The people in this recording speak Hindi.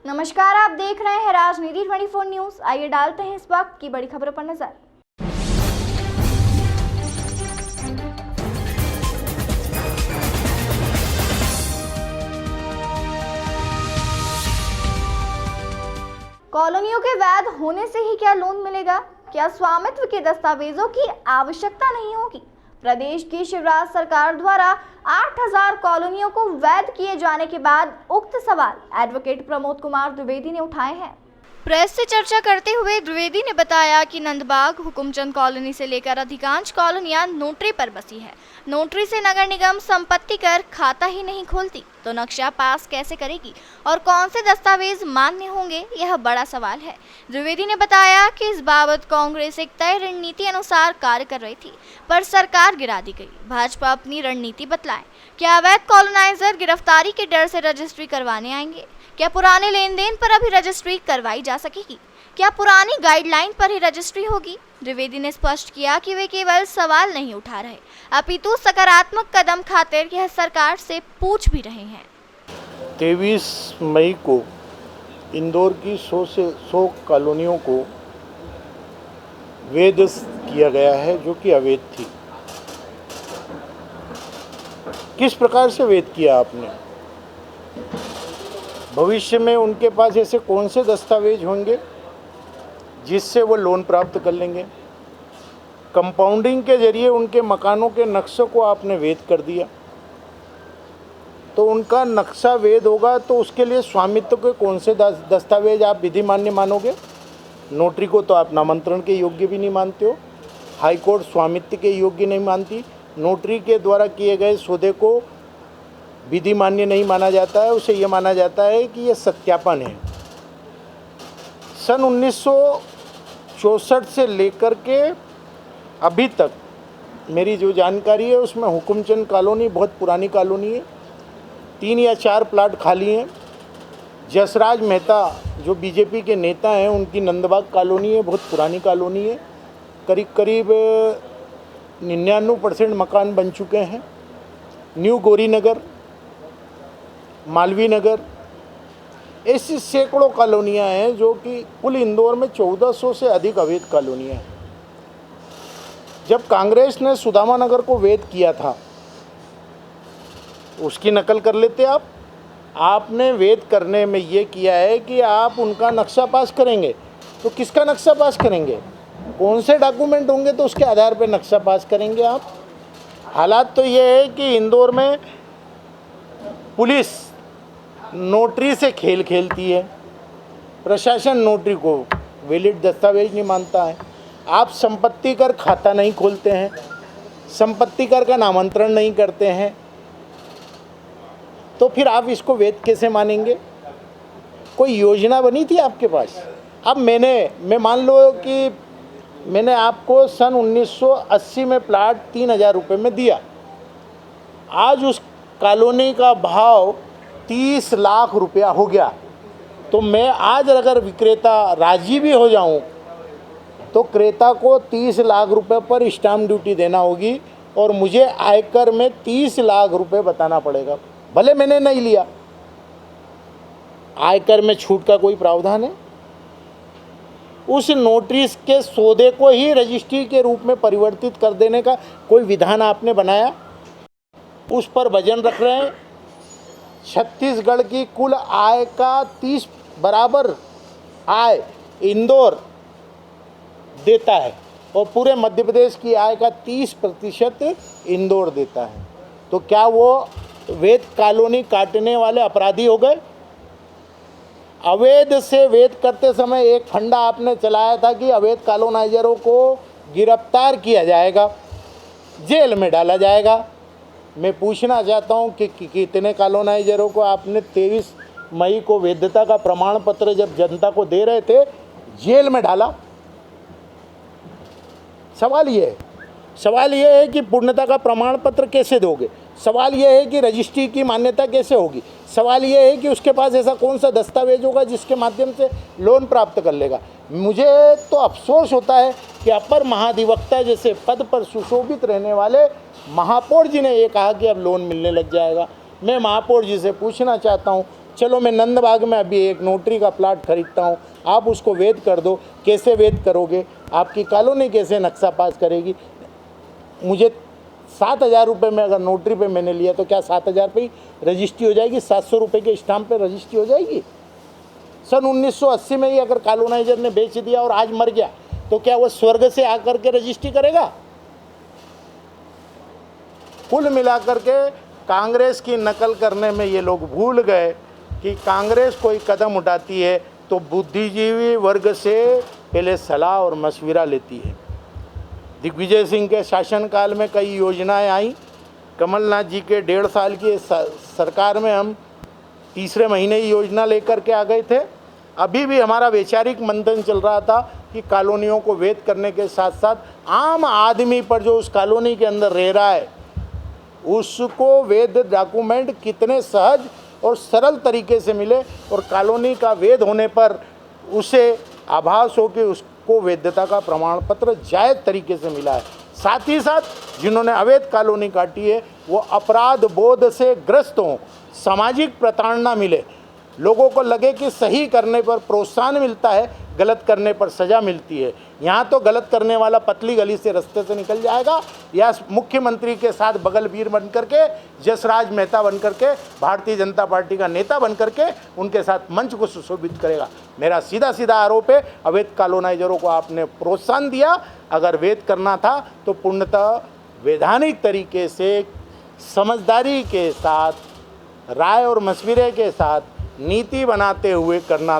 नमस्कार, आप देख रहे हैं राजनीति 24 न्यूज। आइए डालते हैं इस वक्त की बड़ी खबरों पर नजर। कॉलोनियों के वैध होने से ही क्या लोन मिलेगा? क्या स्वामित्व के दस्तावेजों की आवश्यकता नहीं होगी? प्रदेश की शिवराज सरकार द्वारा 8000 कॉलोनियों को वैध किए जाने के बाद उक्त सवाल एडवोकेट प्रमोद कुमार द्विवेदी ने उठाए हैं। प्रेस से चर्चा करते हुए द्विवेदी ने बताया कि नंदबाग, हुकुमचंद कॉलोनी से लेकर अधिकांश कॉलोनियां नोटरी पर बसी है। नोटरी से नगर निगम संपत्ति कर खाता ही नहीं खोलती, तो नक्शा पास कैसे करेगी और कौन से दस्तावेज मान्य होंगे, यह बड़ा सवाल है। द्विवेदी ने बताया कि इस बाबत कांग्रेस एक तय रणनीति अनुसार कार्य कर रही थी, पर सरकार गिरा दी गई। भाजपा अपनी रणनीति बतलाए। क्या अवैध कॉलोनाइजर गिरफ्तारी के डर से रजिस्ट्री करवाने आएंगे? क्या पुराने लेन देन पर अभी रजिस्ट्री करवाई जा सकेगी? क्या पुरानी गाइडलाइन पर ही रजिस्ट्री होगी? द्विवेदी ने स्पष्ट किया कि वे केवल सवाल नहीं उठा रहे, अपितु सकारात्मक कदम खातिर यह सरकार से पूछ भी रहे हैं। 23 मई को इंदौर की 100 से 100 कॉलोनियों को वैध किया गया है, जो कि अवैध थी। किस प्रकार से वैध किया आपने? भविष्य में उनके पास ऐसे कौन से दस्तावेज होंगे जिससे वो लोन प्राप्त कर लेंगे? कंपाउंडिंग के जरिए उनके मकानों के नक्शे को आपने वैध कर दिया, तो उनका नक्शा वैध होगा तो उसके लिए स्वामित्व के कौन से दस्तावेज आप विधि मान्य मानोगे? नोटरी को तो आप नामांतरण के योग्य भी नहीं मानते हो, हाई कोर्ट स्वामित्व के योग्य नहीं मानती, नोटरी के द्वारा किए गए सौदे को विधि मान्य नहीं माना जाता है, उसे यह माना जाता है कि यह सत्यापन है। सन 1964 से लेकर के अभी तक मेरी जो जानकारी है उसमें हुकुमचंद कॉलोनी बहुत पुरानी कॉलोनी है, 3 या 4 प्लाट खाली हैं। जसराज मेहता जो बीजेपी के नेता हैं, उनकी नंदबाग कॉलोनी है, बहुत पुरानी कॉलोनी है, करीब 99% मकान बन चुके हैं। न्यू गौरी नगर, मालवीय नगर, ऐसी सैकड़ों कॉलोनियाँ हैं जो कि कुल इंदौर में 1400 से अधिक अवैध कॉलोनियाँ हैं। जब कांग्रेस ने सुदामा नगर को वैध किया था, उसकी नकल कर लेते आप। आपने वैध करने में ये किया है कि आप उनका नक्शा पास करेंगे, तो किसका नक्शा पास करेंगे? कौन से डॉक्यूमेंट होंगे तो उसके आधार पर नक्शा पास करेंगे आप? हालात तो ये है कि इंदौर में पुलिस नोटरी से खेल खेलती है, प्रशासन नोटरी को वैलिड दस्तावेज नहीं मानता है। आप संपत्ति कर खाता नहीं खोलते हैं, संपत्ति कर का नामांतरण नहीं करते हैं, तो फिर आप इसको वैध कैसे मानेंगे? कोई योजना बनी थी आपके पास? अब मैं मान लो कि मैंने आपको सन 1980 में प्लाट 3000 रुपये में दिया, आज उस कॉलोनी का भाव 30 लाख रुपया हो गया, तो मैं आज अगर विक्रेता राजी भी हो जाऊं तो क्रेता को 30 लाख रुपए पर स्टाम्प ड्यूटी देना होगी और मुझे आयकर में 30 लाख रुपए बताना पड़ेगा, भले मैंने नहीं लिया। आयकर में छूट का कोई प्रावधान है? उस नोटिस के सौदे को ही रजिस्ट्री के रूप में परिवर्तित कर देने का कोई विधान आपने बनाया? उस पर वजन रख रहे हैं। छत्तीसगढ़ की कुल आय का 30 बराबर आय इंदौर देता है और पूरे मध्य प्रदेश की आय का 30% इंदौर देता है, तो क्या वो वैध कॉलोनी काटने वाले अपराधी हो गए? अवैध से वैध करते समय एक फंडा आपने चलाया था कि अवैध कॉलोनाइजरों को गिरफ्तार किया जाएगा, जेल में डाला जाएगा। मैं पूछना चाहता हूं कि कितने कॉलोनाइजरों को आपने 23 मई को वैधता का प्रमाण पत्र जब जनता को दे रहे थे जेल में डाला? सवाल ये है कि पूर्णता का प्रमाण पत्र कैसे दोगे? सवाल ये है कि रजिस्ट्री की मान्यता कैसे होगी? सवाल ये है कि उसके पास ऐसा कौन सा दस्तावेज होगा जिसके माध्यम से लोन प्राप्त कर लेगा? मुझे तो अफसोस होता है कि अपर महाधिवक्ता जैसे पद पर सुशोभित रहने वाले महापौर जी ने ये कहा कि अब लोन मिलने लग जाएगा। मैं महापौर जी से पूछना चाहता हूँ, चलो मैं नंदबाग में अभी एक नोटरी का प्लाट खरीदता हूँ, आप उसको वैध कर दो। कैसे वैध करोगे? आपकी कॉलोनी कैसे नक्शा पास करेगी? मुझे 7,000 रुपये में अगर नोटरी पे मैंने लिया तो क्या 7,000 पे ही रजिस्ट्री हो जाएगी? 700 रुपये के स्टाम्प पे रजिस्ट्री हो जाएगी? सन 1980 में ही अगर कॉलोनाइजर ने बेच दिया और आज मर गया तो क्या वो स्वर्ग से आकर के रजिस्ट्री करेगा? कुल मिलाकर के कांग्रेस की नकल करने में ये लोग भूल गए कि कांग्रेस कोई कदम उठाती है तो बुद्धिजीवी वर्ग से पहले सलाह और मशविरा लेती है। दिग्विजय सिंह के शासनकाल में कई योजनाएं आई। कमलनाथ जी के 1.5 साल की सरकार में हम तीसरे महीने ही योजना लेकर के आ गए थे। अभी भी हमारा वैचारिक मंथन चल रहा था कि कॉलोनियों को वैध करने के साथ साथ आम आदमी पर जो उस कॉलोनी के अंदर रह रहा है उसको वैध डॉक्यूमेंट कितने सहज और सरल तरीके से मिले और कॉलोनी का वैध होने पर उसे आभास हो कि उसको वैधता का प्रमाण पत्र जायज़ तरीके से मिला है। साथ ही साथ जिन्होंने अवैध कॉलोनी काटी है वो अपराध बोध से ग्रस्त हों, सामाजिक प्रताड़ना मिले, लोगों को लगे कि सही करने पर प्रोत्साहन मिलता है, गलत करने पर सज़ा मिलती है। यहाँ तो गलत करने वाला पतली गली से रास्ते से निकल जाएगा या मुख्यमंत्री के साथ बगलवीर बन करके, जसराज मेहता बन करके, भारतीय जनता पार्टी का नेता बन करके उनके साथ मंच को सुशोभित करेगा। मेरा सीधा सीधा आरोप है, अवैध कॉलोनाइजरों को आपने प्रोत्साहन दिया। अगर वैध करना था तो पूर्णतः वैधानिक तरीके से, समझदारी के साथ, राय और मशविरे के साथ नीति बनाते हुए करना।